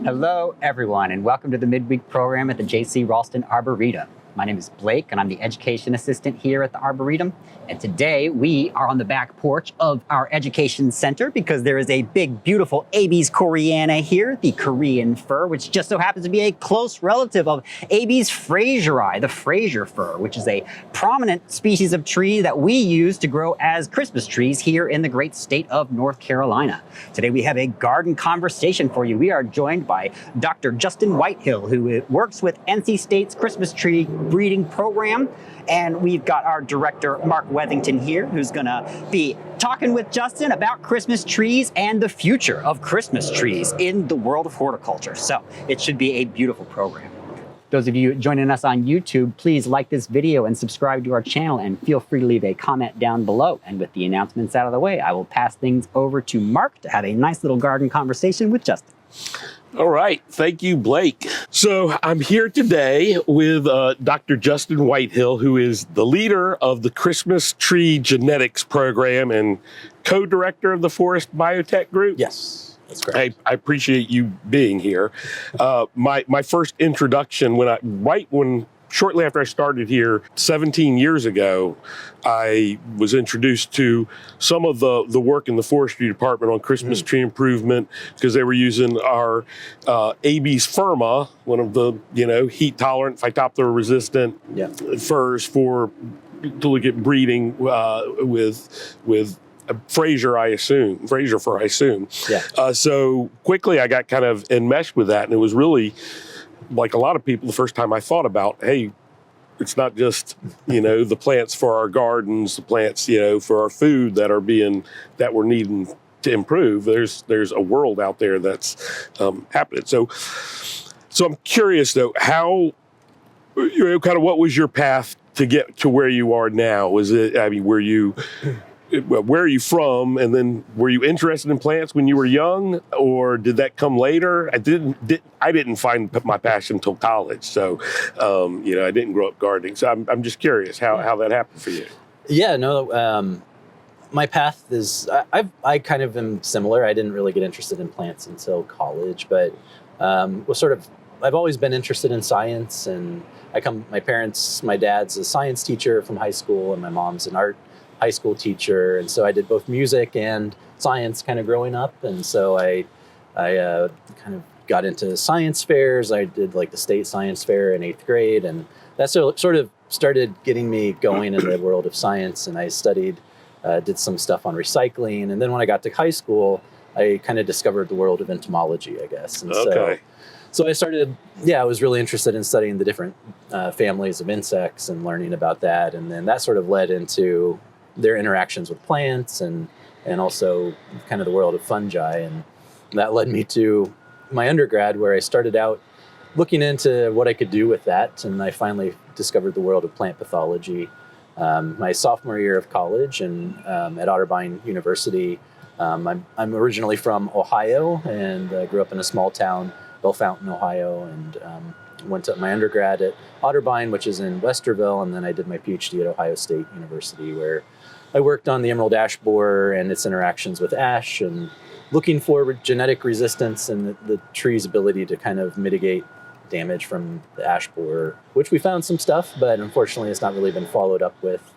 Hello, everyone, and welcome to the midweek program at the J.C. Raulston Arboretum. My name is Blake, and I'm the education assistant here at the Arboretum. And today we are on the back porch of our education center because there is a big, beautiful Abies coreana here, the Korean fir, which just so happens to be a close relative of Abies fraseri, the Fraser fir, which is a prominent species of tree that we use to grow as Christmas trees here in the great state of North Carolina. Today we have a garden conversation for you. We are joined by Dr. Justin Whitehill, who works with NC State's Christmas tree breeding program. And we've got our director, Mark Weathington, here, who's gonna be talking with Justin about Christmas trees and the future of Christmas trees in the world of horticulture. So it should be a beautiful program. Those of you joining us on YouTube, please like this video and subscribe to our channel, and feel free to leave a comment down below. And with the announcements out of the way, I will pass things over to Mark to have a nice little garden conversation with Justin. All right. Thank you, Blake. So I'm here today with Dr. Justin Whitehill, who is the leader of the Christmas Tree Genetics Program and co-director of the Forest Biotech Group. Yes, that's correct. I appreciate you being here. My first introduction, shortly after I started here 17 years ago, I was introduced to some of the work in the forestry department on Christmas tree improvement, because they were using our Abies firma, one of the heat tolerant, phytophthora resistant firs to look at breeding with Fraser fir, I assume. Yeah. So quickly I got kind of enmeshed with that, and it was really, like a lot of people, the first time I thought about, hey, it's not just, the plants for our gardens, the plants, for our food that we're needing to improve. There's a world out there that's happening. So I'm curious though, how, kind of what was your path to get to where you are now? Where are you from, and then were you interested in plants when you were young, or did that come later? I didn't find my passion until college, so I didn't grow up gardening. So I'm just curious how that happened for you. Yeah, no, my path is I kind of am similar. I didn't really get interested in plants until college, but I've always been interested in science, and my dad's a science teacher from high school, and my mom's an art high school teacher, and so I did both music and science kind of growing up, and so I kind of got into science fairs. I did like the state science fair in 8th grade, and that sort of started getting me going in the world of science, and I did some stuff on recycling, and then when I got to high school, I kind of discovered the world of entomology, I guess. And okay. So I was really interested in studying the different families of insects and learning about that, and then that sort of led into their interactions with plants and also kind of the world of fungi. And that led me to my undergrad, where I started out looking into what I could do with that. And I finally discovered the world of plant pathology my sophomore year of college and at Otterbein University. I'm originally from Ohio, and grew up in a small town, Bellefontaine, Ohio, and went to my undergrad at Otterbein, which is in Westerville, and then I did my PhD at Ohio State University, where I worked on the emerald ash borer and its interactions with ash, and looking for genetic resistance and the tree's ability to kind of mitigate damage from the ash borer, which we found some stuff, but unfortunately it's not really been followed up with,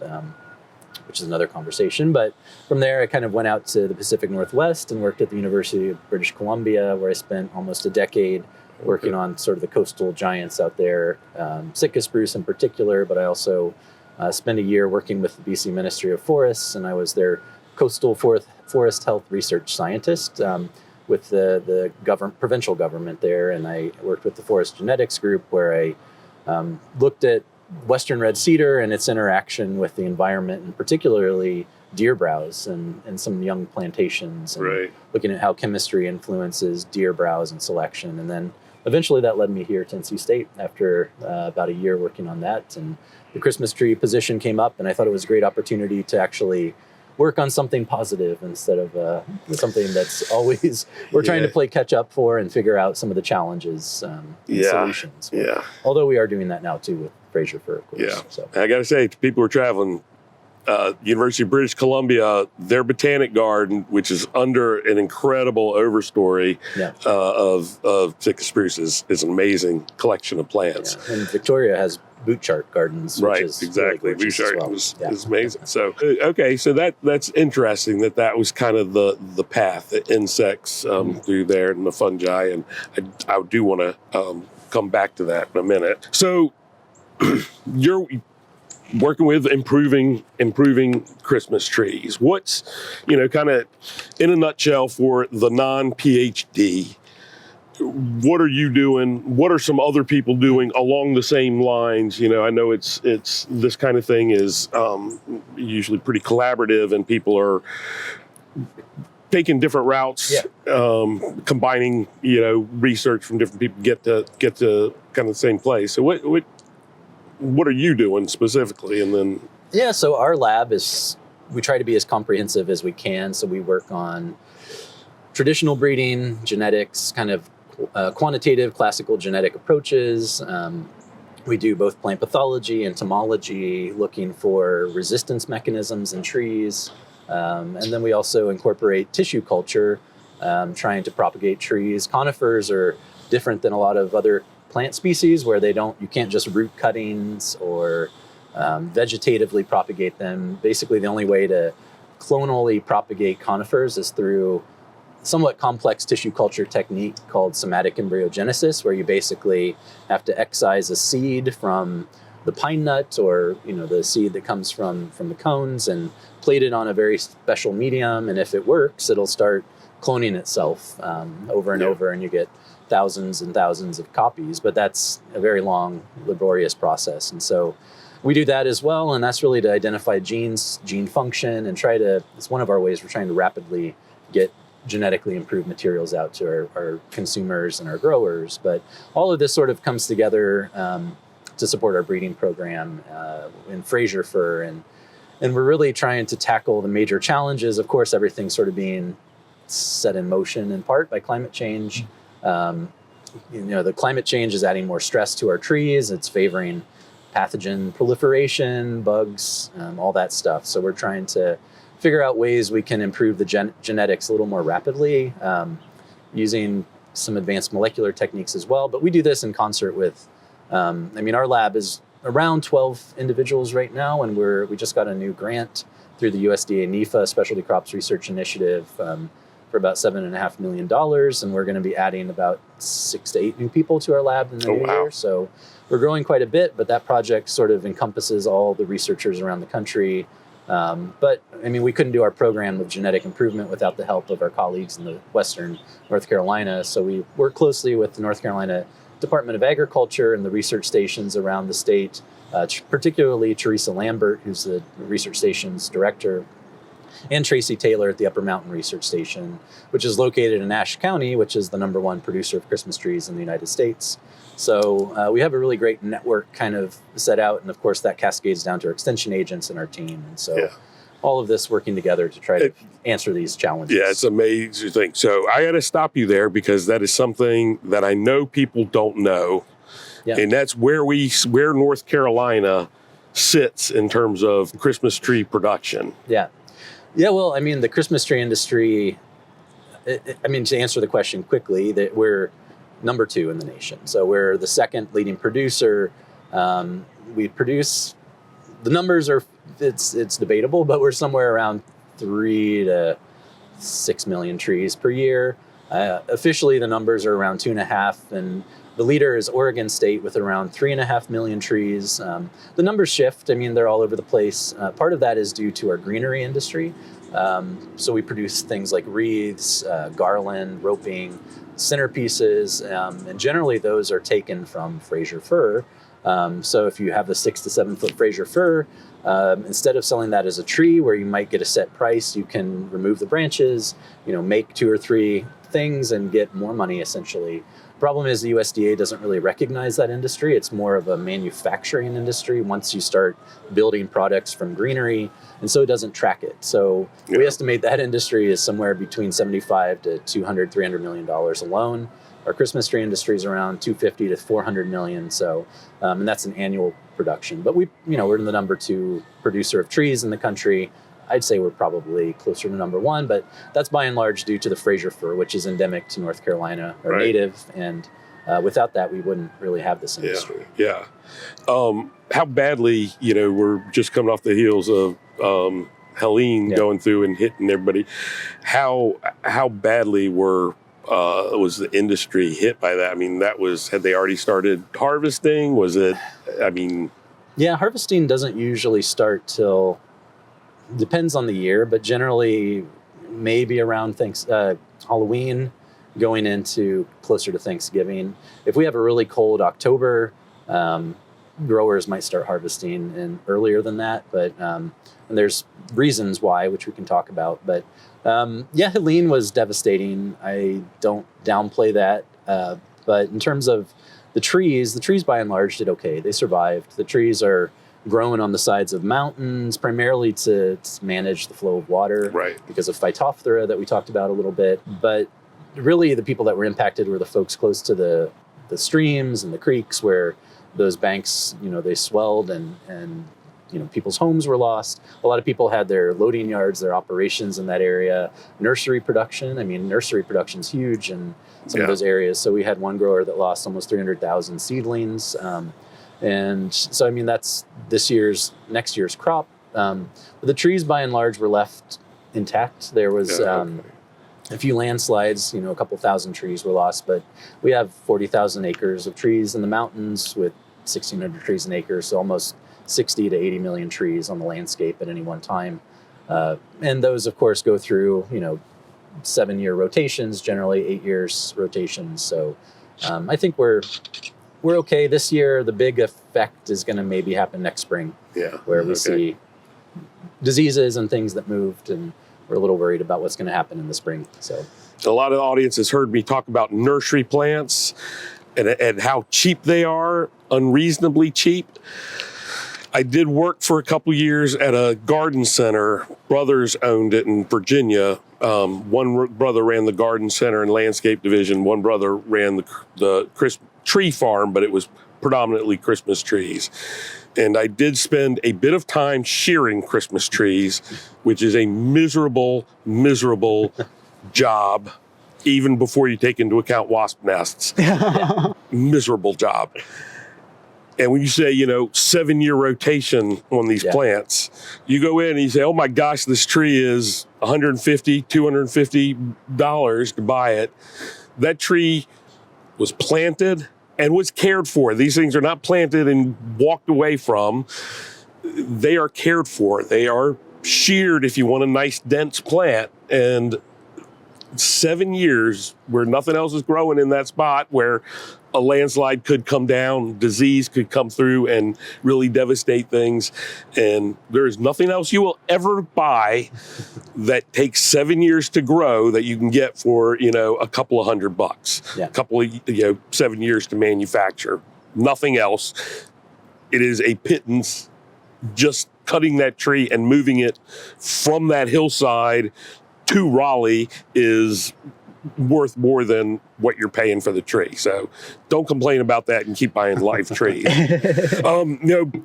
which is another conversation. But from there, I kind of went out to the Pacific Northwest and worked at the University of British Columbia, where I spent almost a decade working on sort of the coastal giants out there, Sitka spruce in particular, but I also spent a year working with the BC Ministry of Forests, and I was their coastal forest health research scientist with the provincial government there, and I worked with the Forest Genetics Group, where I looked at western red cedar and its interaction with the environment, and particularly deer browse and some young plantations, and Right. looking at how chemistry influences deer browse and selection. And then eventually that led me here to NC State after about a year working on that. And the Christmas tree position came up, and I thought it was a great opportunity to actually work on something positive instead of something that's always we're trying to play catch up for and figure out some of the challenges and solutions. Yeah. Although we are doing that now too with Fraser fir, of course. Yeah. So I got to say, to people who are traveling, University of British Columbia, their botanic garden, which is under an incredible overstory of Sitka spruce, is an amazing collection of plants. Yeah. And Victoria has boot chart gardens, which is exactly. Really Boot chart well. is amazing. So so that's interesting that was kind of the path, the insects through there and the fungi, and I do want to come back to that in a minute. So you're working with improving Christmas trees. What's, kind of in a nutshell for the non-PhD, what are you doing? What are some other people doing along the same lines? I know it's this kind of thing is usually pretty collaborative, and people are taking different routes, combining, research from different people get to kind of the same place. So what are you doing specifically? And then so our lab we try to be as comprehensive as we can. So we work on traditional breeding, genetics, kind of quantitative classical genetic approaches. We do both plant pathology, entomology, looking for resistance mechanisms in trees. And then we also incorporate tissue culture, trying to propagate trees. Conifers are different than a lot of other plant species where you can't just root cuttings or vegetatively propagate them. Basically, the only way to clonally propagate conifers is through somewhat complex tissue culture technique called somatic embryogenesis, where you basically have to excise a seed from the pine nut or the seed that comes from the cones and plate it on a very special medium. And if it works, it'll start cloning itself over and over, and you get thousands and thousands of copies. But that's a very long, laborious process. And so we do that as well. And that's really to identify genes, gene function, and it's one of our ways we're trying to rapidly get genetically improved materials out to our consumers and our growers. But all of this sort of comes together to support our breeding program in Fraser fir. And we're really trying to tackle the major challenges. Of course, everything's sort of being set in motion in part by climate change. The climate change is adding more stress to our trees. It's favoring pathogen proliferation, bugs, all that stuff. So we're trying to figure out ways we can improve the genetics a little more rapidly, using some advanced molecular techniques as well. But we do this in concert with, our lab is around 12 individuals right now, and we just got a new grant through the USDA NIFA Specialty Crops Research Initiative for about $7.5 million, and we're going to be adding about 6 to 8 new people to our lab in the new year. So we're growing quite a bit, but that project sort of encompasses all the researchers around the country. But we couldn't do our program of genetic improvement without the help of our colleagues in the Western North Carolina. So we work closely with the North Carolina Department of Agriculture and the research stations around the state, particularly Teresa Lambert, who's the research station's director, and Tracy Taylor at the Upper Mountain Research Station, which is located in Ashe County, which is the #1 producer of Christmas trees in the United States. So we have a really great network kind of set out, and of course that cascades down to our extension agents and our team. And so all of this working together to try to answer these challenges. Yeah, it's amazing thing. So I got to stop you there because that is something that I know people don't know. Yeah. And that's where North Carolina sits in terms of Christmas tree production. Yeah. Yeah, well, the Christmas tree industry, to answer the question quickly, that we're #2 in the nation. So we're the second leading producer. We produce, the numbers are, it's debatable, but we're somewhere around 3 to 6 million trees per year. Officially, the numbers are around 2.5, and the leader is Oregon State with around 3.5 million trees. The numbers shift. They're all over the place. Part of that is due to our greenery industry. So we produce things like wreaths, garland, roping, centerpieces, and generally those are taken from Fraser fir. So if you have the 6 to 7 foot Fraser fir, instead of selling that as a tree where you might get a set price, you can remove the branches, make 2 or 3 things and get more money essentially. Problem is the USDA doesn't really recognize that industry. It's more of a manufacturing industry once you start building products from greenery, and so it doesn't track it. So we estimate that industry is somewhere between $75 to $200, $300 million alone. Our Christmas tree industry is around $250 to $400 million. So, and that's an annual production. But we're in the number 2 producer of trees in the country. I'd say we're probably closer to number 1, but that's by and large due to the Fraser fir, which is endemic to North Carolina, or Right. native. And without that, we wouldn't really have this industry. Yeah. How badly, we're just coming off the heels of Helene going through and hitting everybody. How badly was the industry hit by that? I mean, had they already started harvesting? Harvesting doesn't usually start till, depends on the year, but generally maybe around Halloween, going into closer to Thanksgiving. If we have a really cold October, growers might start harvesting earlier than that, but and there's reasons why, which we can talk about. But Helene was devastating. I don't downplay that. But in terms of the trees by and large did okay. They survived. The trees are growing on the sides of mountains, primarily to manage the flow of water, right, because of Phytophthora that we talked about a little bit. But really, the people that were impacted were the folks close to the streams and the creeks, where those banks, they swelled and people's homes were lost. A lot of people had their loading yards, their operations in that area. Nursery production, nursery production's huge in some of those areas. So we had one grower that lost almost 300,000 seedlings. And so, that's next year's crop. But the trees by and large were left intact. There was a few landslides, a couple thousand trees were lost, but we have 40,000 acres of trees in the mountains with 1,600 trees an acre. So almost 60 to 80 million trees on the landscape at any one time. And those, of course, go through, 7-year rotations, generally 8 years rotations. So I think we're okay this year. The big effect is going to maybe happen next spring, where we see diseases and things that moved, and we're a little worried about what's going to happen in the spring. So a lot of the audience has heard me talk about nursery plants and how cheap they are, unreasonably cheap. I did work for a couple years at a garden center. Brothers owned it in Virginia. One brother ran the garden center and landscape division. One brother ran the tree farm, but it was predominantly Christmas trees. And I did spend a bit of time shearing Christmas trees, which is a miserable, miserable job, even before you take into account wasp nests. Miserable job. And when you say, 7-year rotation on these plants, you go in and you say, oh my gosh, this tree is $150, $250 to buy it. That tree was planted and was cared for. These things are not planted and walked away from. They are cared for. They are sheared if you want a nice dense plant. And 7 years where nothing else is growing in that spot, where a landslide could come down, disease could come through and really devastate things. And there's nothing else you will ever buy that takes 7 years to grow that you can get for, a couple of $100, a couple of, 7 years to manufacture. Nothing else. It is a pittance, just cutting that tree and moving it from that hillside to Raleigh is worth more than what you're paying for the tree. So don't complain about that and keep buying live trees.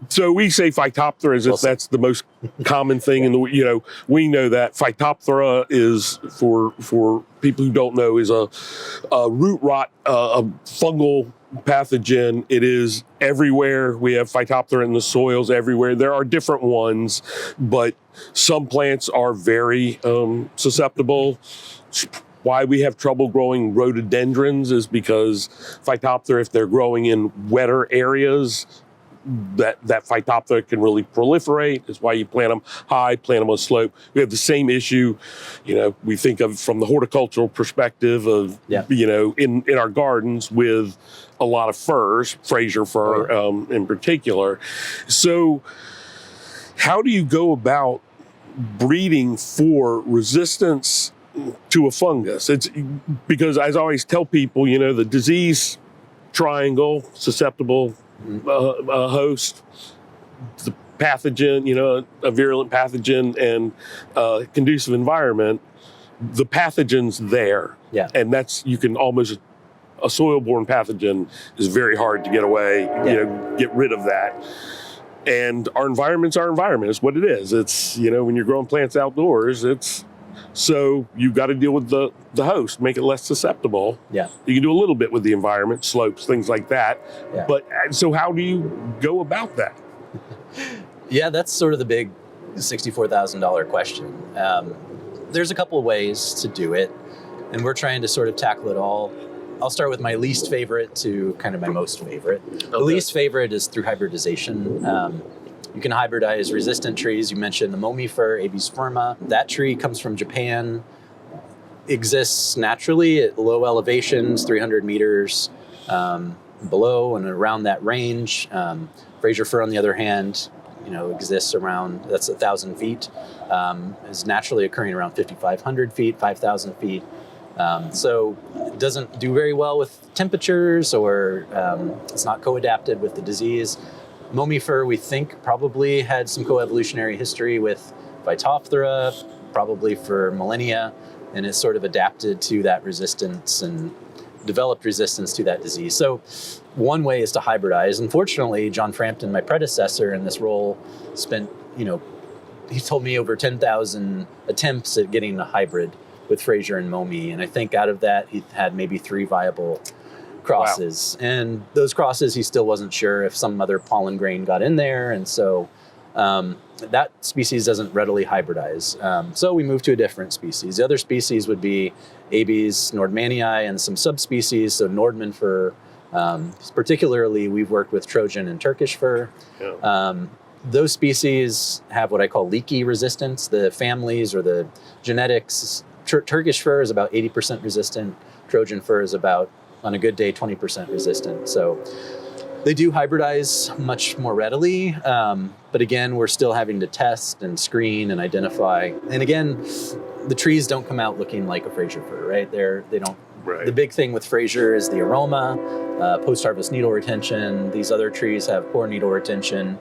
So we say Phytophthora as if that's the most common thing in the, we know that Phytophthora is, for people who don't know, is a root rot, a fungal pathogen. It is everywhere. We have Phytophthora in the soils everywhere. There are different ones, but some plants are very susceptible. Why we have trouble growing rhododendrons is because Phytophthora, if they're growing in wetter areas, that Phytophthora can really proliferate. That's why you plant them high, plant them on slope. We have the same issue, we think of from the horticultural perspective of, in our gardens with a lot of firs, Fraser fir in particular. So how do you go about breeding for resistance to a fungus? It's because, as I always tell people, the disease triangle, susceptible host, the pathogen, a virulent pathogen, and conducive environment. The pathogen's there, and that's a soil-borne pathogen is very hard to get away, get rid of that. And our environment's our environment. It's what it is. It's, when you're growing plants outdoors, so you've got to deal with the host, make it less susceptible. Yeah. You can do a little bit with the environment, slopes, things like that. Yeah. But so how do you go about that? Yeah, that's sort of the big $64,000 question. There's a couple of ways to do it, and we're trying to sort of tackle it all. I'll start with my least favorite to kind of my most favorite. Okay. The least favorite is through hybridization. You can hybridize resistant trees. You mentioned the Momi fir, Abies firma. That tree comes from Japan, exists naturally at low elevations, 300 meters below and around that range. Fraser fir, on the other hand, exists around, that's 1,000 feet, is naturally occurring around 5,500 feet, 5,000 feet. So it doesn't do very well with temperatures, or it's not co-adapted with the disease. Momi fir, we think, probably had some co-evolutionary history with Phytophthora, probably for millennia, and it's sort of adapted to that resistance and developed resistance to that disease. So one way is to hybridize. Unfortunately, John Frampton, my predecessor in this role, spent, he told me over 10,000 attempts at getting a hybrid with Fraser and Momi. And I think out of that, he had maybe 3 viable crosses. Wow. And those crosses, he still wasn't sure if some other pollen grain got in there. And so that species doesn't readily hybridize. So we moved to a different species. The other species would be Abies nordmanii and some subspecies. So Nordman fir, particularly we've worked with Trojan and Turkish fir. Yeah. Those species have what I call leaky resistance. The families or the genetics, Turkish fir is about 80% resistant. Trojan fir is about, on a good day, 20% resistant. So they do hybridize much more readily. But again, we're still having to test and screen and identify. And again, the trees don't come out looking like a Fraser fir, right? They don't. Right. The big thing with Fraser is the aroma, post-harvest needle retention. These other trees have poor needle retention,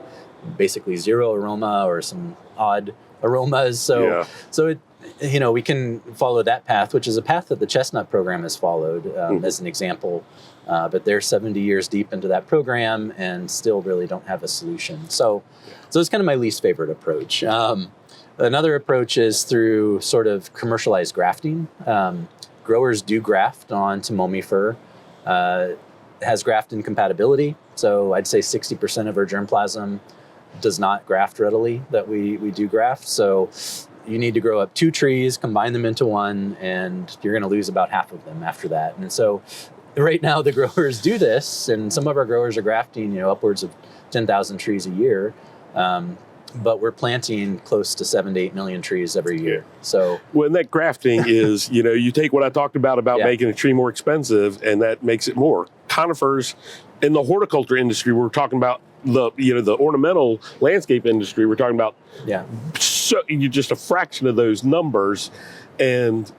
basically zero aroma or some odd aromas. So it, we can follow that path, which is a path that the chestnut program has followed as an example. But they're 70 years deep into that program and still really don't have a solution. So it's kind of my least favorite approach. Another approach is through sort of commercialized grafting. Growers do graft onto Momi fir. It has graft incompatibility. So I'd say 60% of our germplasm does not graft readily that we do graft. So you need to grow up 2 trees, combine them into one, and you're going to lose about half of them after that. And so right now the growers do this, and some of our growers are grafting, upwards of 10,000 trees a year. But we're planting close to 7 to 8 million trees every year. So when that grafting is, you take what I talked about making a tree more expensive, and that makes it more. Conifers in the horticulture industry, we're talking about the ornamental landscape industry, we're talking about so you just a fraction of those numbers, and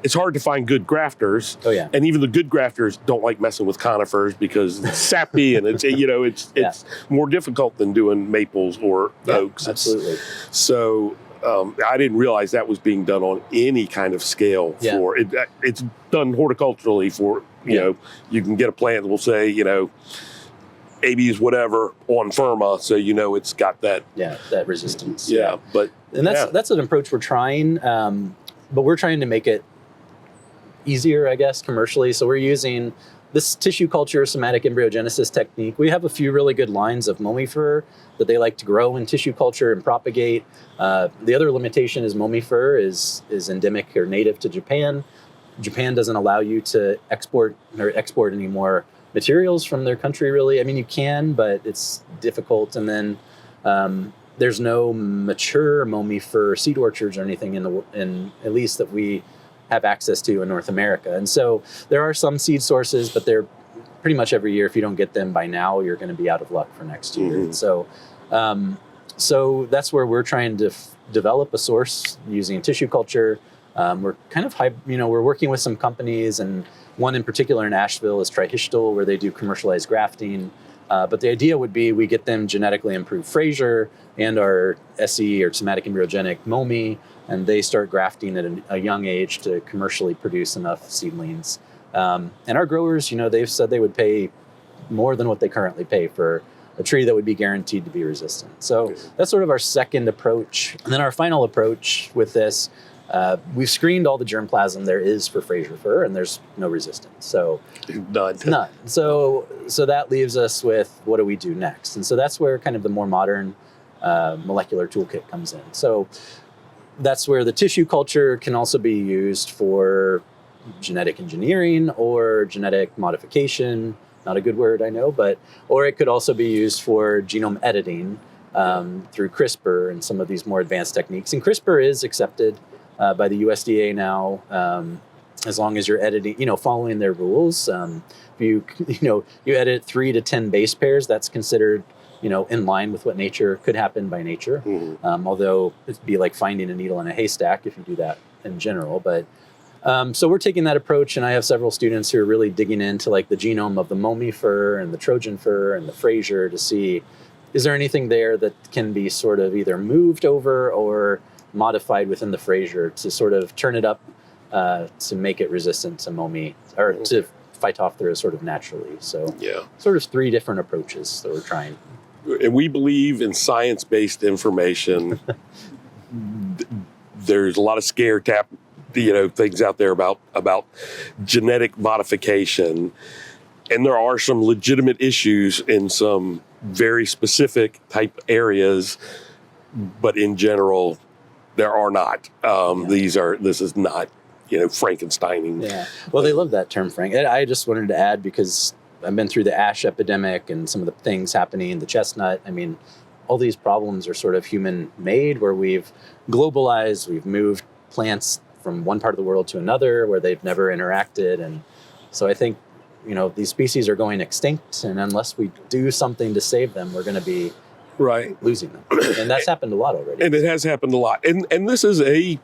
it's hard to find good grafters. Oh yeah, and even the good grafters don't like messing with conifers because it's sappy and it's more difficult than doing maples or oaks. Absolutely. So I didn't realize that was being done on any kind of scale for it. It's done horticulturally for you can get a plant that will say Abies whatever on firma, so it's got that that resistance. And that's an approach we're trying, but we're trying to make it easier, I guess, commercially. So we're using this tissue culture somatic embryogenesis technique. We have a few really good lines of Momi fir that they like to grow in tissue culture and propagate. The other limitation is Momi fir is endemic or native to Japan. Japan doesn't allow you to export any more materials from their country, really. I mean, you can, but it's difficult. And then there's no mature Momi fir seed orchards or anything in at least that we have access to in North America. And so there are some seed sources, but they're pretty much every year. If you don't get them by now, you're going to be out of luck for next year. Mm-hmm. So that's where we're trying to develop a source using tissue culture. We're kind of we're working with some companies, and one in particular in Asheville is Trihistal, where they do commercialized grafting. But the idea would be we get them genetically improved Fraser and our SE or somatic embryogenic Momi, and they start grafting at a young age to commercially produce enough seedlings. And our growers, they've said they would pay more than what they currently pay for a tree that would be guaranteed to be resistant. So that's sort of our second approach. And then our final approach with this, we've screened all the germplasm there is for Fraser fir, and there's no resistance. So none. So that leaves us with, what do we do next? And so that's where kind of the more modern molecular toolkit comes in. So that's where the tissue culture can also be used for genetic engineering or genetic modification. Not a good word, I know, or it could also be used for genome editing through CRISPR and some of these more advanced techniques. And CRISPR is accepted by the USDA now, as long as you're editing, following their rules. If you edit 3 to 10 base pairs, that's considered, in line with what nature could happen by nature. Mm-hmm. Although it'd be like finding a needle in a haystack if you do that in general, but. So we're taking that approach, and I have several students who are really digging into like the genome of the Momi fir and the Trojan fir and the Fraser to see, is there anything there that can be sort of either moved over or modified within the Fraser to sort of turn it up to make it resistant to Momi, or to Phytophthora sort of naturally. So sort of 3 different approaches that we're trying. And we believe in science-based information. There's a lot of scare things out there about genetic modification, and there are some legitimate issues in some very specific type areas, but in general there are not. This is not Frankensteining. Yeah, well, they love that term, Frank. I just wanted to add, because I've been through the ash epidemic and some of the things happening in the chestnut. I mean, all these problems are sort of human made, where we've globalized, we've moved plants from one part of the world to another where they've never interacted. And so I think, these species are going extinct, and unless we do something to save them, we're going to be losing them. And that's happened a lot already. And it has happened a lot. And this is a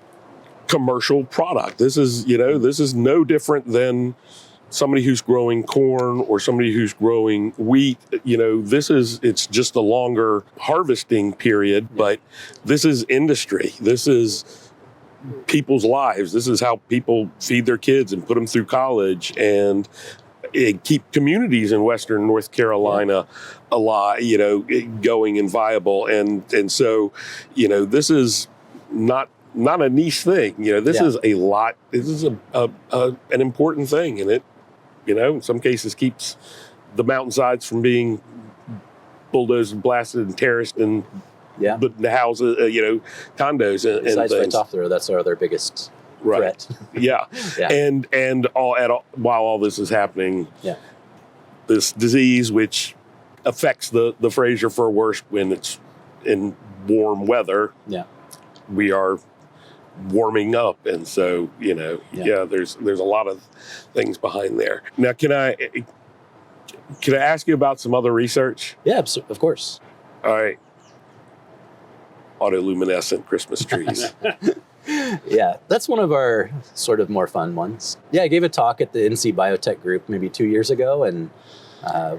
commercial product. This is no different than somebody who's growing corn or somebody who's growing wheat. It's just a longer harvesting period, but this is industry. This is people's lives. This is how people feed their kids and put them through college and keep communities in Western North Carolina alive, going and viable. And so, this is not a niche thing. This is a lot. This is an important thing, and it, in some cases keeps the mountainsides from being bulldozed and blasted and terraced and the houses, condos and besides things. Phytophthora, that's our other biggest threat. And while all this is happening, this disease, which affects the Fraser fir worst when it's in warm weather, we are warming up, and so there's a lot of things behind there. Now, can I ask you about some other research? Yeah, of course. All right. Autoluminescent Christmas trees. Yeah, that's one of our sort of more fun ones. Yeah, I gave a talk at the NC Biotech group maybe 2 years ago, and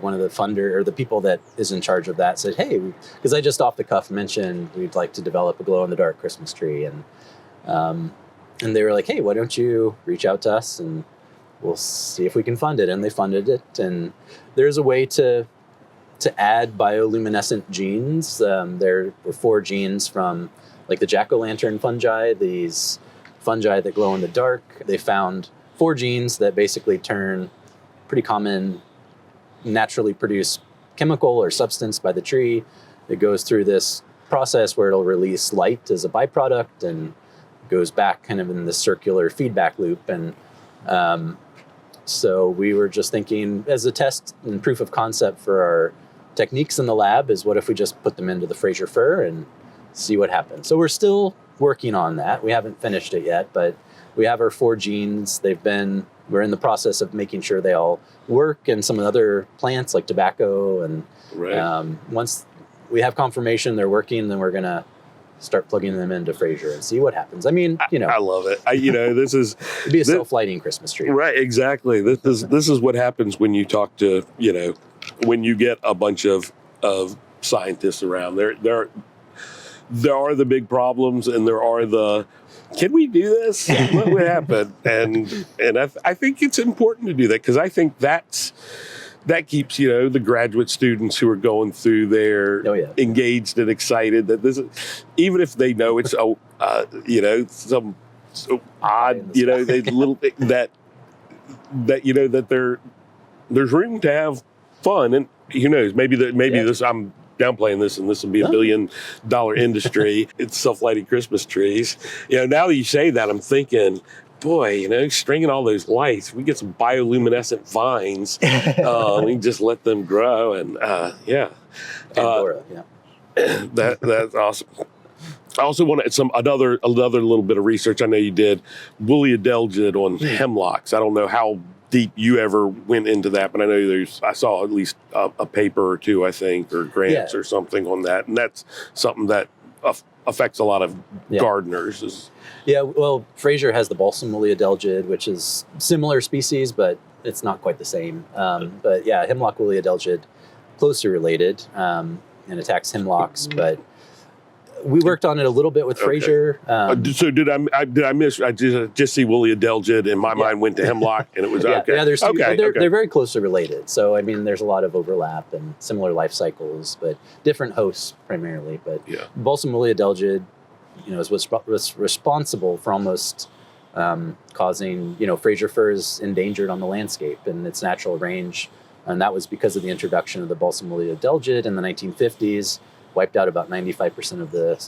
one of the people that is in charge of that said, hey, because I just off the cuff mentioned we'd like to develop a glow-in-the-dark Christmas tree, and they were like, hey, why don't you reach out to us and we'll see if we can fund it. And they funded it, and there's a way to add bioluminescent genes. There were 4 genes from like the jack-o'-lantern fungi, these fungi that glow in the dark. They found 4 genes that basically turn pretty common, naturally produced chemical or substance by the tree. It goes through this process where it'll release light as a byproduct and goes back kind of in the circular feedback loop. And so we were just thinking, as a test and proof of concept for our techniques in the lab, is what if we just put them into the Fraser fir and see what happens. So we're still working on that. We haven't finished it yet, but we have our 4 genes. We're in the process of making sure they all work, and some of the other plants like tobacco. And once we have confirmation they're working, then we're going to start plugging them into Fraser and see what happens. I mean, I love it. This is it'd be a self-lighting Christmas tree. Right, exactly. This is what happens when you talk to, when you get a bunch of scientists around. There are the big problems, and there are the, can we do this? What would happen? And I think it's important to do that, because I think that's that keeps, the graduate students who are going through there engaged and excited that this is, even if they know it's, some so odd, they little that there's room to have fun, and who knows, maybe this, I'm downplaying this, and this will be a $1 billion industry. It's self-lighting Christmas trees. Now that you say that, I'm thinking, boy, stringing all those lights, we get some bioluminescent vines. We can just let them grow, and Pandora, that's awesome. I also want another little bit of research. I know you did woolly adelgid on hemlocks. I don't know how deep you ever went into that, but I know I saw at least a paper or two, I think, or grants or something on that, and that's something that affects a lot of gardeners. Well, Fraser has the balsam woolly adelgid, which is similar species, but it's not quite the same. But hemlock woolly adelgid, closely related, and attacks hemlocks, but we worked on it a little bit with Fraser. So did I miss? I just see woolly adelgid, and my mind went to hemlock, and it was okay. Yeah, they're very closely related. So I mean, there's a lot of overlap and similar life cycles, but different hosts primarily. But balsam woolly adelgid, is what's responsible for almost causing Fraser firs endangered on the landscape in its natural range, and that was because of the introduction of the balsam woolly adelgid in the 1950s. Wiped out about 95% of the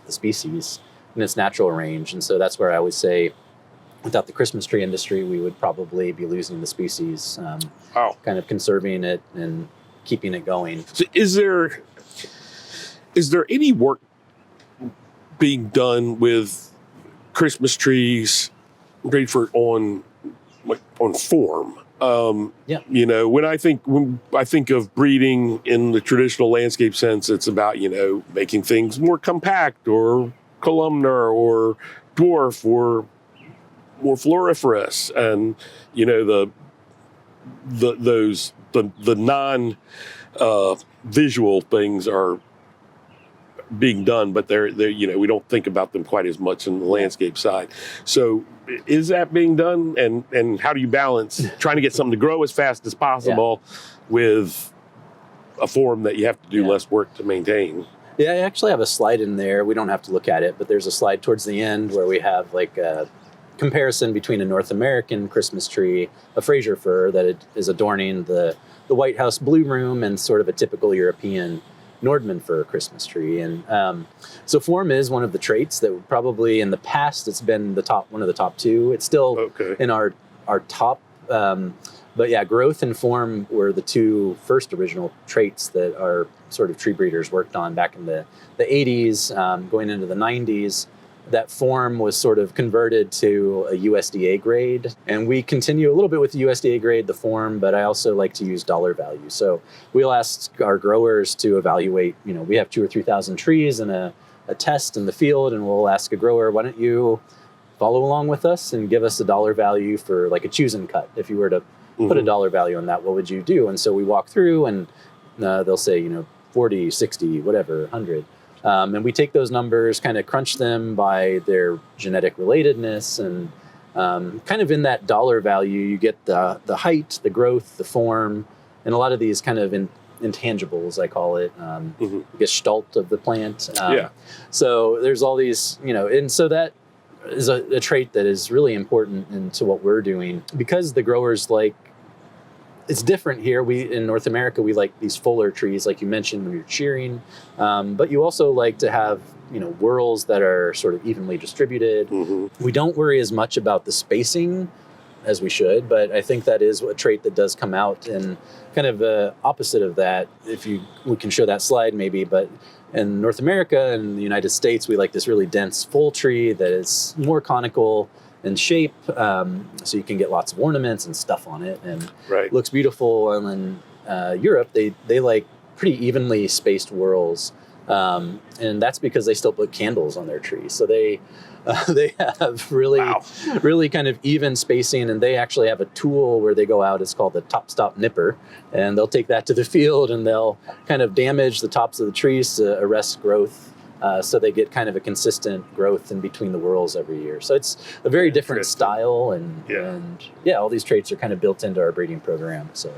species in its natural range. And so that's where I would say, without the Christmas tree industry, we would probably be losing the species, kind of conserving it and keeping it going. So is there any work being done with Christmas trees on form? When I think of breeding in the traditional landscape sense, it's about, making things more compact or columnar or dwarf or more floriferous. And, the non visual things are being done, but they're we don't think about them quite as much in the landscape side. So is that being done, and how do you balance trying to get something to grow as fast as possible with a form that you have to do less work to maintain? I actually have a slide in there. We don't have to look at it, but there's a slide towards the end where we have like a comparison between a North American Christmas tree, a Fraser fir that is adorning the White House Blue Room, and sort of a typical European Nordman fir Christmas tree. And so form is one of the traits that probably in the past it's been one of the top two. It's still in our top, but growth and form were the two first original traits that our sort of tree breeders worked on back in the 80s, going into the 90s. That form was sort of converted to a USDA grade, and we continue a little bit with the USDA grade, the form, but I also like to use dollar value. So we'll ask our growers to evaluate, we have 2,000 or 3,000 trees in a test in the field, and we'll ask a grower, why don't you follow along with us and give us a dollar value for like a choose and cut. If you were to put a dollar value on that, what would you do? And so we walk through, and they'll say, 40, 60, whatever, 100. And we take those numbers, kind of crunch them by their genetic relatedness, and kind of in that dollar value, you get the height, the growth, the form, and a lot of these kind of intangibles, I call it, gestalt of the plant. So there's all these, and so that is a trait that is really important into what we're doing, because the growers it's different here. In North America, we like these fuller trees, like you mentioned when you're shearing, but you also like to have, whorls that are sort of evenly distributed. We don't worry as much about the spacing as we should, but I think that is a trait that does come out, and kind of the opposite of that, we can show that slide maybe, but in North America and the United States, we like this really dense full tree that is more conical in shape, so you can get lots of ornaments and stuff on it, and it looks beautiful. And in Europe, they like pretty evenly spaced whorls, and that's because they still put candles on their trees. So they have really kind of even spacing, and they actually have a tool where they go out. It's called the top stop nipper, and they'll take that to the field, and they'll kind of damage the tops of the trees to arrest growth. So they get kind of a consistent growth in between the whorls every year. So it's a very different style, and all these traits are kind of built into our breeding program. So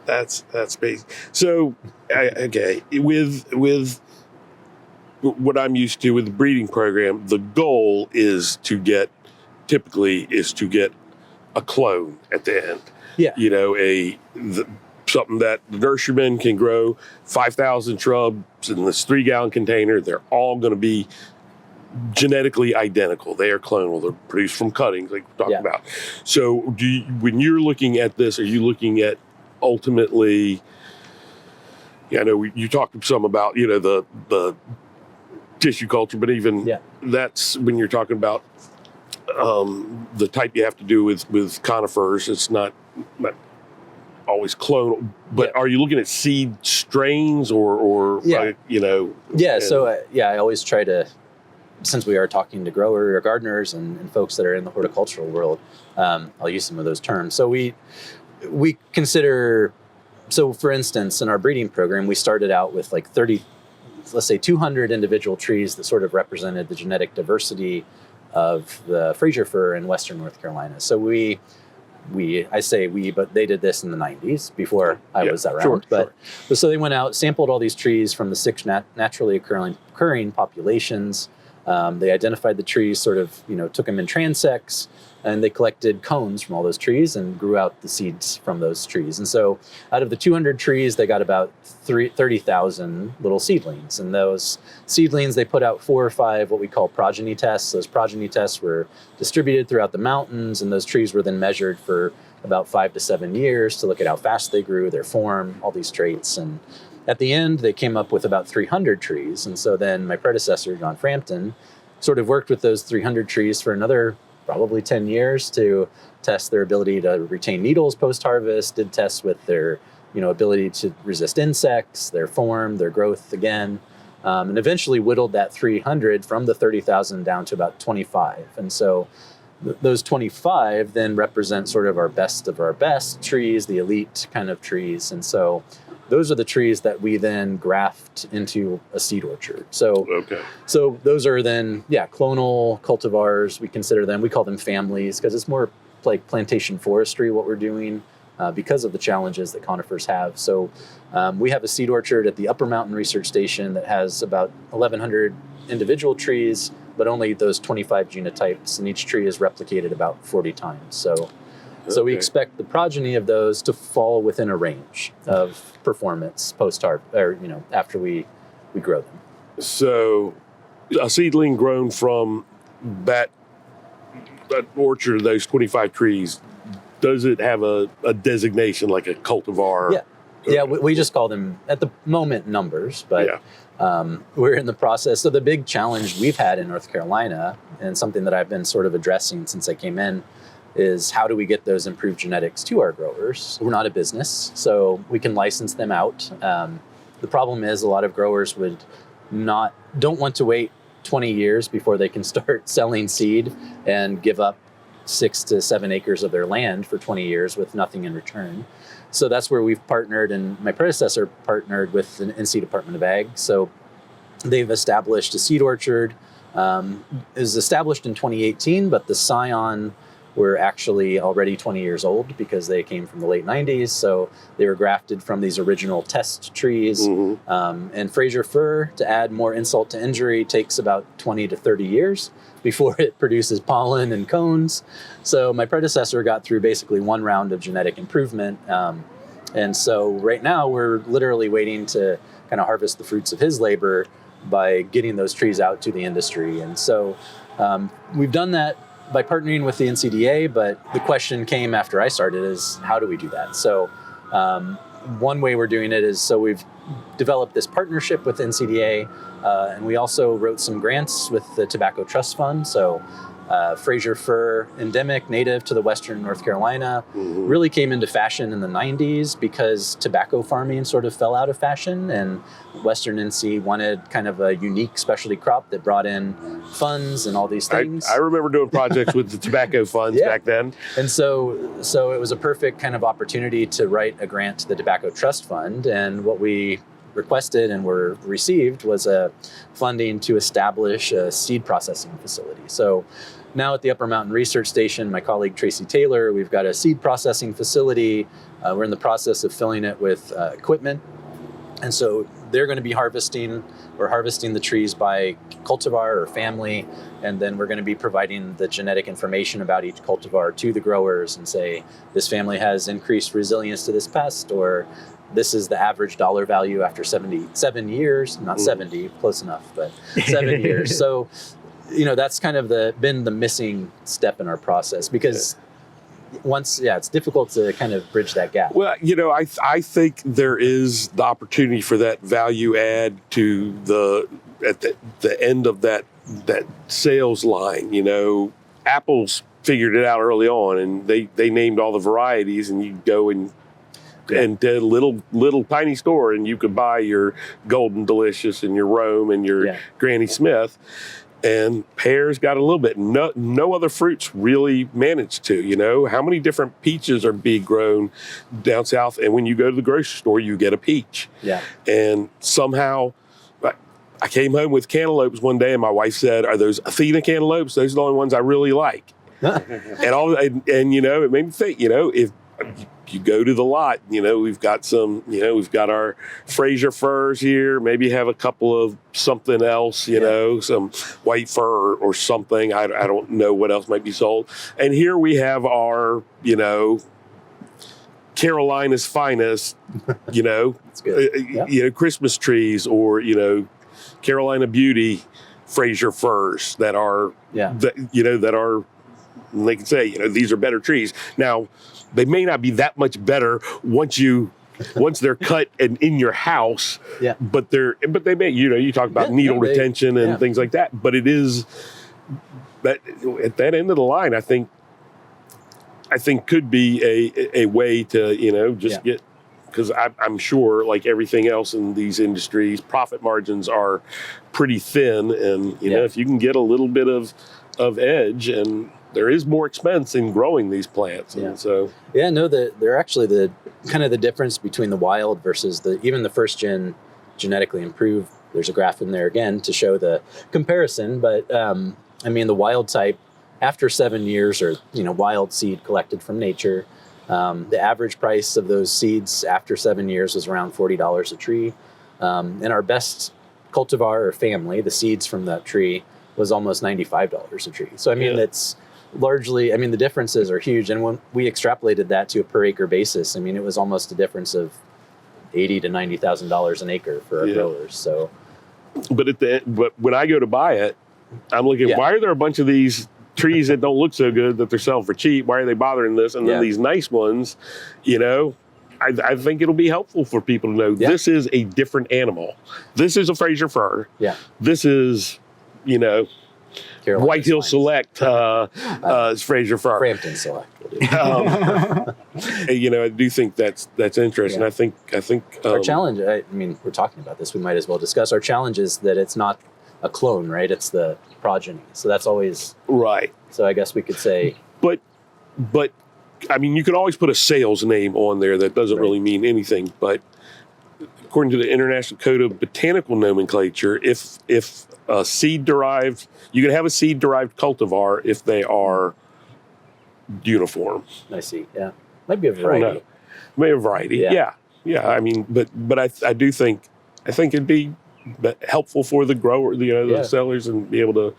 That's basic. So, okay, with what I'm used to with the breeding program, the goal is to get a clone at the end. Yeah. You know, something that the nurseryman can grow 5,000 shrubs in this 3-gallon container. They're all going to be genetically identical. They are clonal. They're produced from cuttings, like we talked about. So, when you're looking at this, are you looking at ultimately? I know you talked some about the tissue culture, but even that's when you're talking about the type you have to do with conifers. It's not always clonal, but are you looking at seed strains or So I always try to, since we are talking to growers or gardeners and folks that are in the horticultural world, I'll use some of those terms. So we consider, so for instance, in our breeding program, we started out with like 200 individual trees that sort of represented the genetic diversity of the Fraser fir in Western North Carolina. So I say we, but they did this in the 90s before I was around. So they went out, sampled all these trees from the 6 naturally occurring populations. They identified the trees, sort of, took them in transects, and they collected cones from all those trees and grew out the seeds from those trees. And so out of the 200 trees, they got about 30,000 little seedlings. And those seedlings, they put out 4 or 5 what we call progeny tests. Those progeny tests were distributed throughout the mountains, and those trees were then measured for about 5 to 7 years to look at how fast they grew, their form, all these traits. And at the end, they came up with about 300 trees. And so then my predecessor, John Frampton, sort of worked with those 300 trees for another probably 10 years to test their ability to retain needles post-harvest, did tests with their ability to resist insects, their form, their growth again, and eventually whittled that 300 from the 30,000 down to about 25. And so those 25 then represent sort of our best trees, the elite kind of trees. And so those are the trees that we then graft into a seed orchard. So those are then, clonal cultivars. We consider them, we call them families, because it's more like plantation forestry, what we're doing, because of the challenges that conifers have. So we have a seed orchard at the Upper Mountain Research Station that has about 1,100 individual trees, but only those 25 genotypes, and each tree is replicated about 40 times. So we expect the progeny of those to fall within a range of performance post-harvest, or after we grow them. So a seedling grown from that orchard, those 25 trees, does it have a designation like a cultivar? Yeah, we just call them at the moment numbers, but we're in the process. So the big challenge we've had in North Carolina, and something that I've been sort of addressing since I came in, is how do we get those improved genetics to our growers? We're not a business, so we can license them out. The problem is a lot of growers don't want to wait 20 years before they can start selling seed and give up 6 to 7 acres of their land for 20 years with nothing in return. So that's where we've partnered, and my predecessor partnered with the NC Department of Ag. So they've established a seed orchard. It was established in 2018, but the scion were actually already 20 years old because they came from the late 90s. So they were grafted from these original test trees. Mm-hmm. And Fraser fir, to add more insult to injury, takes about 20 to 30 years before it produces pollen and cones. So my predecessor got through basically one round of genetic improvement. And so right now we're literally waiting to kind of harvest the fruits of his labor by getting those trees out to the industry. And so we've done that by partnering with the NCDA, but the question came after I started is, how do we do that? So one way we're doing it is, so we've developed this partnership with NCDA, and we also wrote some grants with the Tobacco Trust Fund. So Fraser fir, endemic, native to the Western North Carolina, really came into fashion in the 90s because tobacco farming sort of fell out of fashion, and Western NC wanted kind of a unique specialty crop that brought in funds and all these things. I remember doing projects with the tobacco funds back then. And so it was a perfect kind of opportunity to write a grant to the Tobacco Trust Fund. And what we requested and were received was funding to establish a seed processing facility. So now at the Upper Mountain Research Station, my colleague Tracy Taylor, we've got a seed processing facility. We're in the process of filling it with equipment. And so they're going to be harvesting the trees by cultivar or family, and then we're going to be providing the genetic information about each cultivar to the growers and say, this family has increased resilience to this pest, or this is the average dollar value after 77 years, not 70, close enough, but 7 years. So, that's kind of been the missing step in our process, because it's difficult to kind of bridge that gap. Well, I think there is the opportunity for that value add to at the end of that sales line. Apple's figured it out early on, and they named all the varieties, and you go and did a little tiny store, and you could buy your Golden Delicious and your Rome and your Granny Smith. And pears got a little bit. No other fruits really managed to. How many different peaches are being grown down south? And when you go to the grocery store, you get a peach. Yeah. And somehow, I came home with cantaloupes one day, and my wife said, "Are those Athena cantaloupes? Those are the only ones I really like." and it made me think. If you go to the lot, we've got we've got our Fraser firs here, maybe have a couple of something else, some white fir or something. I don't know what else might be sold. And here we have our, Carolina's finest, That's good. Christmas trees, or, Carolina Beauty Fraser firs that are, that are, they can say, these are better trees. Now, they may not be that much better once they're cut and in your house. Yeah. But they may, you talk about needle retention and things like that. But it is that at that end of the line, I think could be a way to get, because I'm sure, like everything else in these industries, profit margins are pretty thin, and if you can get a little bit of edge, and there is more expense in growing these plants. And so they're actually the kind of the difference between the wild versus even the first gen genetically improved. There's a graph in there again to show the comparison, but the wild type after 7 years, or wild seed collected from nature, the average price of those seeds after 7 years was around $40 a tree, and our best cultivar or family, the seeds from that tree, was almost $95 a tree. So it's largely, the differences are huge. And when we extrapolated that to a per acre basis, it was almost a difference of $80,000 to $90,000 an acre for our growers. So, but when I go to buy it, I'm looking, why are there a bunch of these trees that don't look so good that they're selling for cheap? Why are they bothering this? And then these nice ones, I think it'll be helpful for people to know this is a different animal. This is a Fraser fir. Yeah. This is, Whitehill Select, Fraser fir. Frampton Select. I do think that's interesting. I think our challenge. We're talking about this. We might as well discuss our challenge is that it's not a clone, right? It's the progeny. So that's always right. So I guess we could say, but you can always put a sales name on there that doesn't really mean anything. But according to the International Code of Botanical Nomenclature, if a seed-derived, you can have a seed-derived cultivar if they are uniform. I see. Yeah, might be a variety. Maybe a variety. Yeah. But I do think it'd be helpful for the grower, the sellers, and be able to,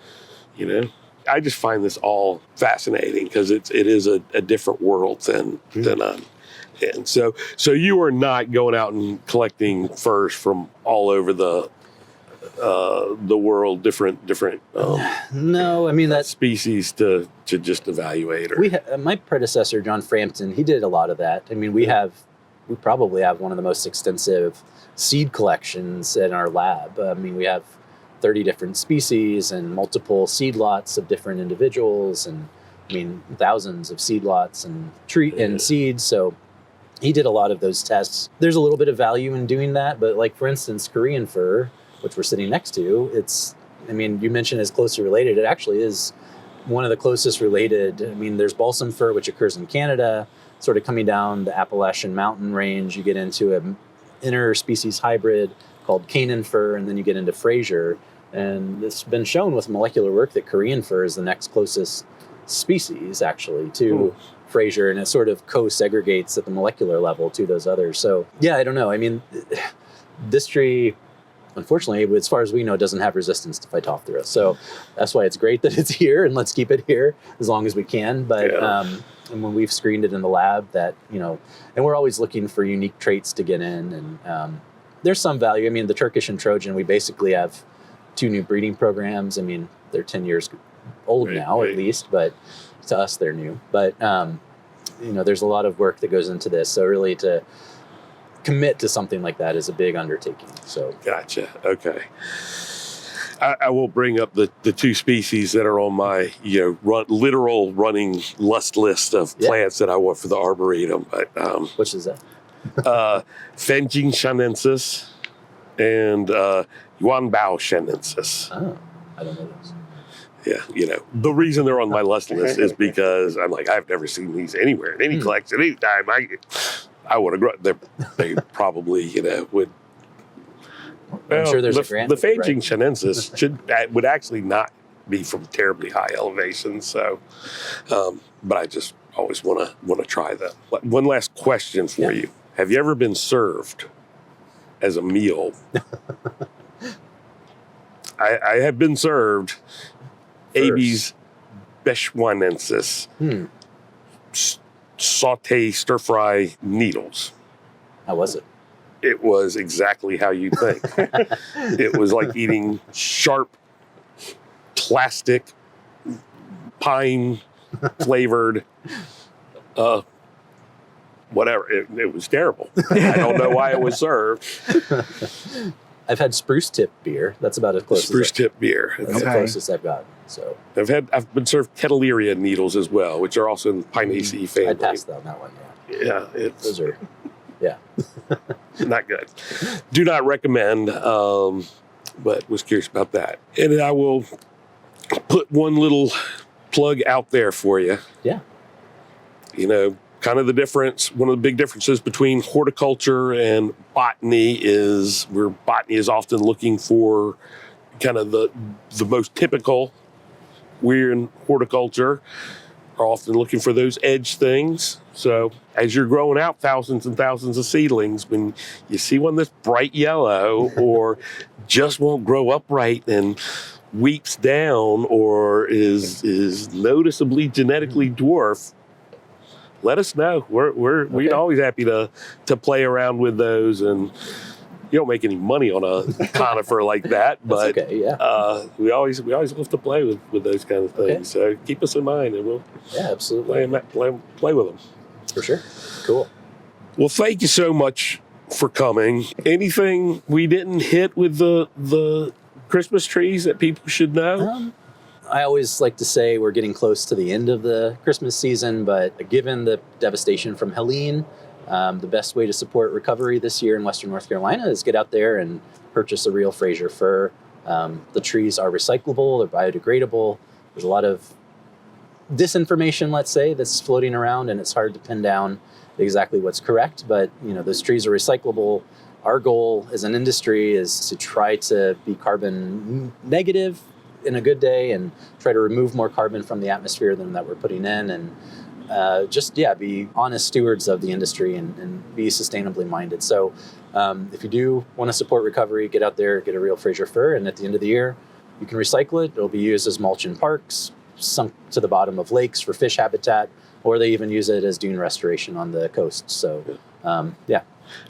I just find this all fascinating because it is a different world than and so you are not going out and collecting firs from all over the world, different no, that species to just evaluate. My predecessor John Frampton, he did a lot of that. We probably have one of the most extensive seed collections in our lab. We have 30 different species and multiple seed lots of different individuals, and thousands of seed lots and and seeds. So he did a lot of those tests. There's a little bit of value in doing that, but like for instance, Korean fir, which we're sitting next to, you mentioned it's closely related. It actually is one of the closest related. There's balsam fir, which occurs in Canada, sort of coming down the Appalachian mountain range. You get into interspecies hybrid called Canaan fir, and then you get into Fraser. And it's been shown with molecular work that Korean fir is the next closest species, actually, to Fraser, and it sort of co-segregates at the molecular level to those others. So, yeah, I don't know. I mean, this tree, unfortunately, as far as we know, doesn't have resistance to Phytophthora. So that's why it's great that it's here, and let's keep it here as long as we can. But and when we've screened it in the lab, that, you know, and we're always looking for unique traits to get in, and there's some value. I mean, the Turkish and Trojan, we basically have 2 new breeding programs. I mean, they're 10 years old now, at least, but to us, they're new. But, you know, there's a lot of work that goes into this. So really to commit to something like that is a big undertaking. So Gotcha. Okay. I will bring up the 2 species that are on my, you know, literal running list of plants that I want for the Arboretum. But, which is that? Fenjing shanensis and Yuanbao shanensis. Oh, I don't know those. Yeah, you know, the reason they're on my list is because I'm like, I've never seen these anywhere in any collection, anytime I would have grown. They probably, you know, would. I'm sure there's a grant. The Faging shanensis would actually not be from terribly high elevations. So, but I just always want to try them. One last question for you: have you ever been served as a meal? I have been served Abies bechuanensis saute stir fry needles. How was it? It was exactly how you think. It was like eating sharp, plastic, pine flavored, whatever. It was terrible. I don't know why it was served. I've had spruce tip beer. That's about as close. Spruce tip beer. That's the closest I've gotten. So I've been served Keteleria needles as well, which are also in the Pinaceae family. I'd pass on that one. Yeah, those are. Yeah. Not good. Do not recommend, but was curious about that. And I will put one little plug out there for you. Yeah. You know, kind of the difference, one of the big differences between horticulture and botany is where botany is often looking for kind of the most typical. We're in horticulture are often looking for those edge things. So as you're growing out thousands and thousands of seedlings, when you see one that's bright yellow or just won't grow upright and weeps down or is noticeably genetically dwarf, let us know. We're always happy to play around with those, and you don't make any money on a conifer like that, but we always love to play with those kind of things. So keep us in mind, and we'll absolutely play with them for sure. Cool. Well, thank you so much for coming. Anything we didn't hit with the Christmas trees that people should know? I always like to say we're getting close to the end of the Christmas season, but given the devastation from Helene, the best way to support recovery this year in Western North Carolina is get out there and purchase a real Fraser fir. The trees are recyclable, they're biodegradable. There's a lot of disinformation, let's say, that's floating around, and it's hard to pin down exactly what's correct, but you know, those trees are recyclable. Our goal as an industry is to try to be carbon negative in a good day and try to remove more carbon from the atmosphere than that we're putting in, and be honest stewards of the industry and be sustainably minded. So if you do want to support recovery, get out there, get a real Fraser fir, and at the end of the year, you can recycle it. It'll be used as mulch in parks, sunk to the bottom of lakes for fish habitat, or they even use it as dune restoration on the coast. So, And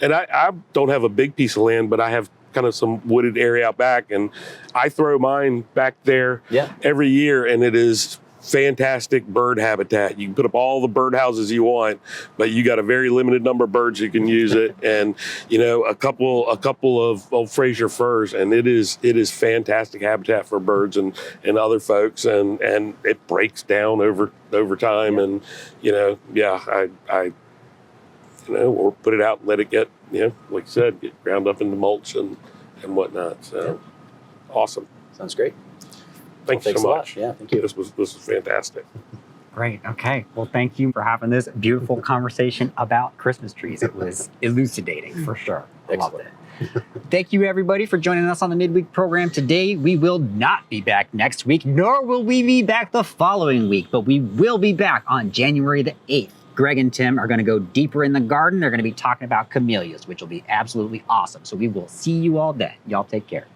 I don't have a big piece of land, but I have kind of some wooded area out back, and I throw mine back there every year, and it is fantastic bird habitat. You can put up all the bird houses you want, but you got a very limited number of birds you can use it, and you know, a couple of old Fraser firs, and it is fantastic habitat for birds and other folks, and it breaks down over time, and you know, I or put it out and let it get, you know, like I said, get ground up into mulch and whatnot. So awesome. Sounds great. Thanks so much. Yeah, thank you. This was fantastic. Great. Okay. Well, thank you for having this beautiful conversation about Christmas trees. It was elucidating for sure. Excellent. Thank you, everybody, for joining us on the midweek program today. We will not be back next week, nor will we be back the following week, but we will be back on January the 8th. Greg and Tim are going to go deeper in the garden. They're going to be talking about camellias, which will be absolutely awesome. So we will see you all then. Y'all take care.